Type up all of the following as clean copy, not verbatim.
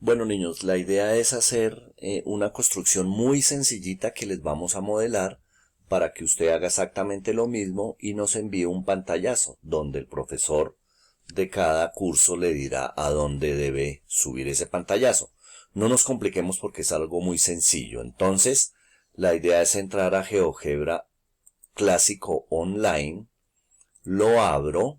Bueno, niños, la idea es hacer una construcción muy sencillita que les vamos a modelar para que usted haga exactamente lo mismo y nos envíe un pantallazo donde el profesor de cada curso le dirá a dónde debe subir ese pantallazo. No nos compliquemos porque es algo muy sencillo. Entonces, la idea es entrar a GeoGebra Clásico Online, lo abro.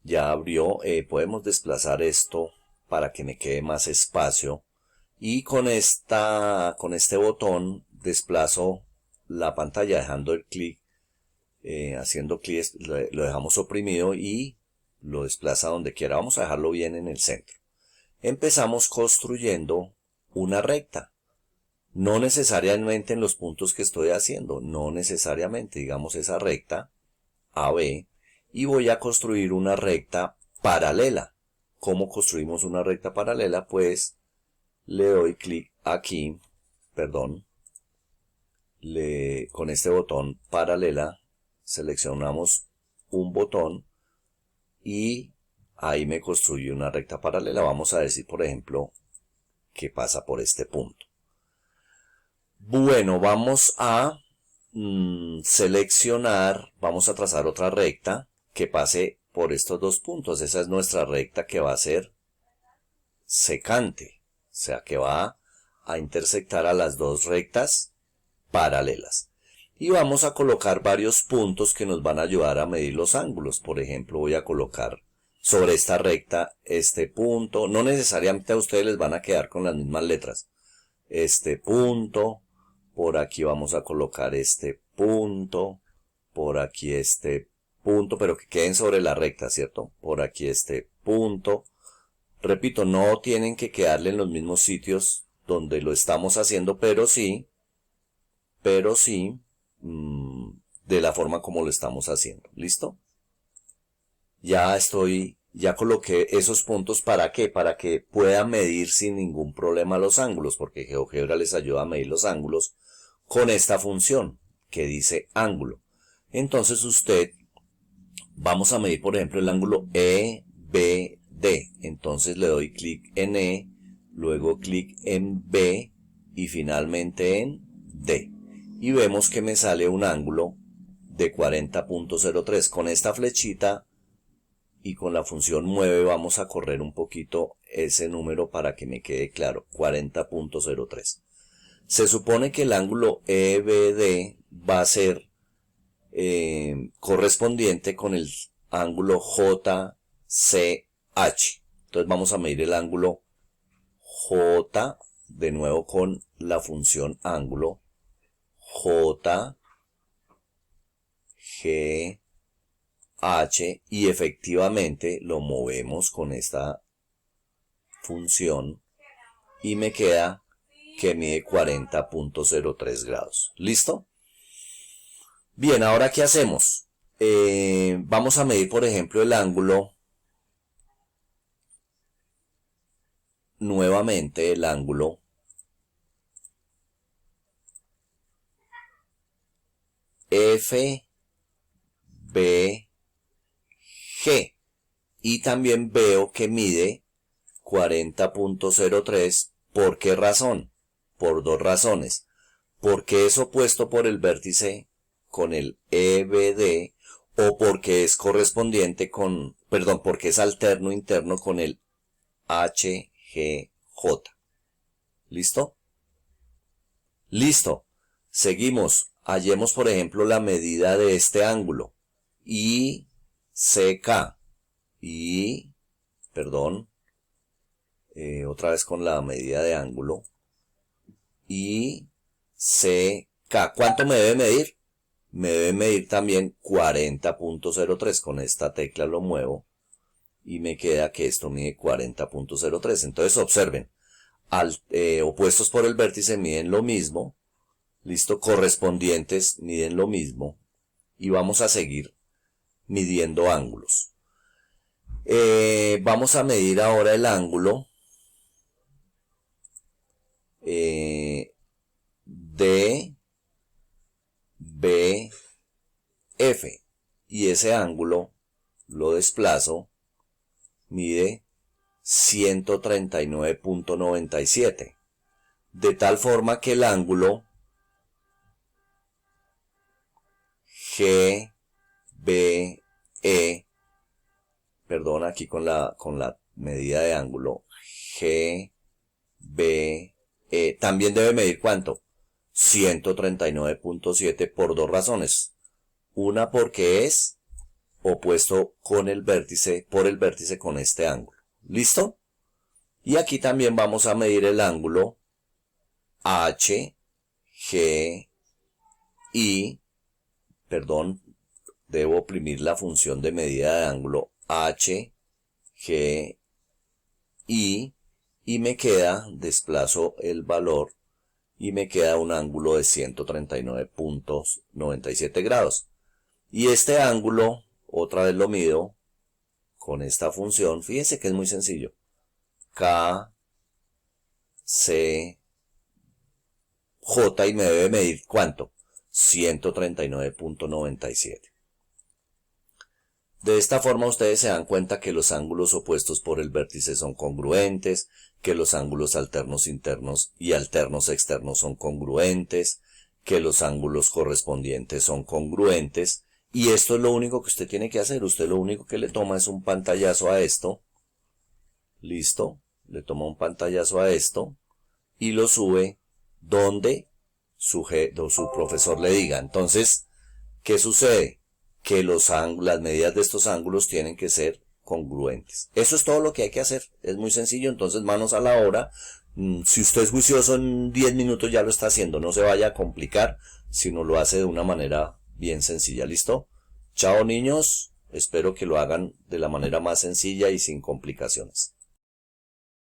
Ya abrió, podemos desplazar esto para que me quede más espacio y con este botón desplazo la pantalla dejando el clic, haciendo clic lo dejamos oprimido y lo desplaza donde quiera. Vamos a dejarlo bien en el centro. Empezamos construyendo una recta, no necesariamente en los puntos que estoy haciendo, no necesariamente, digamos esa recta AB, y voy a construir una recta paralela. ¿Cómo construimos una recta paralela? Pues le doy clic aquí, perdón, con este botón paralela seleccionamos un botón y ahí me construye una recta paralela. Vamos a decir, por ejemplo, que pasa por este punto. Bueno, vamos a seleccionar, vamos a trazar otra recta que pase por estos dos puntos. Esa es nuestra recta que va a ser secante, o sea que va a intersectar a las dos rectas paralelas. Y vamos a colocar varios puntos que nos van a ayudar a medir los ángulos. Por ejemplo, voy a colocar sobre esta recta este punto. No necesariamente a ustedes les van a quedar con las mismas letras. Este punto, por aquí vamos a colocar este punto, por aquí este punto, pero que queden sobre la recta, ¿cierto? Por aquí este punto. Repito, no tienen que quedarle en los mismos sitios donde lo estamos haciendo, pero sí, de la forma como lo estamos haciendo. ¿Listo? Ya coloqué esos puntos. ¿Para qué? Para que puedan medir sin ningún problema los ángulos, porque GeoGebra les ayuda a medir los ángulos con esta función que dice ángulo. Entonces vamos a medir por ejemplo el ángulo EBD. Entonces le doy clic en E, luego clic en B y finalmente en D. Y vemos que me sale un ángulo de 40.03. Con esta flechita y con la función mueve vamos a correr un poquito ese número para que me quede claro. 40.03. Se supone que el ángulo EBD va a ser correspondiente con el ángulo JCH. Entonces vamos a medir el ángulo J de nuevo con la función ángulo JGH y efectivamente lo movemos con esta función y me queda que mide 40.03 grados. ¿Listo? Bien, ahora ¿qué hacemos? Vamos a medir, por ejemplo, el ángulo, nuevamente el ángulo FBG y también veo que mide 40.03. ¿Por qué razón? Por dos razones. Porque es opuesto por el vértice con el EBD o porque es correspondiente con, perdón, porque es alterno interno con el HGJ. ¿Listo? Listo. Seguimos. Hallemos, por ejemplo, la medida de este ángulo. ICK. Otra vez con la medida de ángulo. ICK. ¿Cuánto me debe medir? Me debe medir también 40.03. Con esta tecla lo muevo y me queda que esto mide 40.03. Entonces observen, opuestos por el vértice miden lo mismo, listo, correspondientes miden lo mismo y vamos a seguir midiendo ángulos. Vamos a medir ahora el ángulo DBF y ese ángulo lo desplazo mide 139.97. De tal forma que el ángulo GBE, perdón, aquí con la medida de ángulo, GBE, también debe medir ¿cuánto? 139.7 por dos razones. Una porque es opuesto con el vértice, por el vértice con este ángulo. ¿Listo? Y aquí también vamos a medir el ángulo HGI, perdón, debo oprimir la función de medida de ángulo HGI y me queda, desplazo el valor y me queda un ángulo de 139.97 grados. Y este ángulo, otra vez lo mido con esta función. Fíjense que es muy sencillo. K, C, J y me debe medir ¿cuánto? 139.97. De esta forma ustedes se dan cuenta que los ángulos opuestos por el vértice son congruentes, que los ángulos alternos internos y alternos externos son congruentes, que los ángulos correspondientes son congruentes, y esto es lo único que usted tiene que hacer. Usted lo único que le toma es un pantallazo a esto, listo, le toma un pantallazo a esto y lo sube donde su profesor le diga. Entonces, ¿qué sucede? Que las medidas de estos ángulos tienen que ser congruentes. Eso es todo lo que hay que hacer. Es muy sencillo, entonces manos a la obra. Si usted es juicioso, en 10 minutos ya lo está haciendo. No se vaya a complicar, sino lo hace de una manera bien sencilla. ¿Listo? Chao, niños. Espero que lo hagan de la manera más sencilla y sin complicaciones.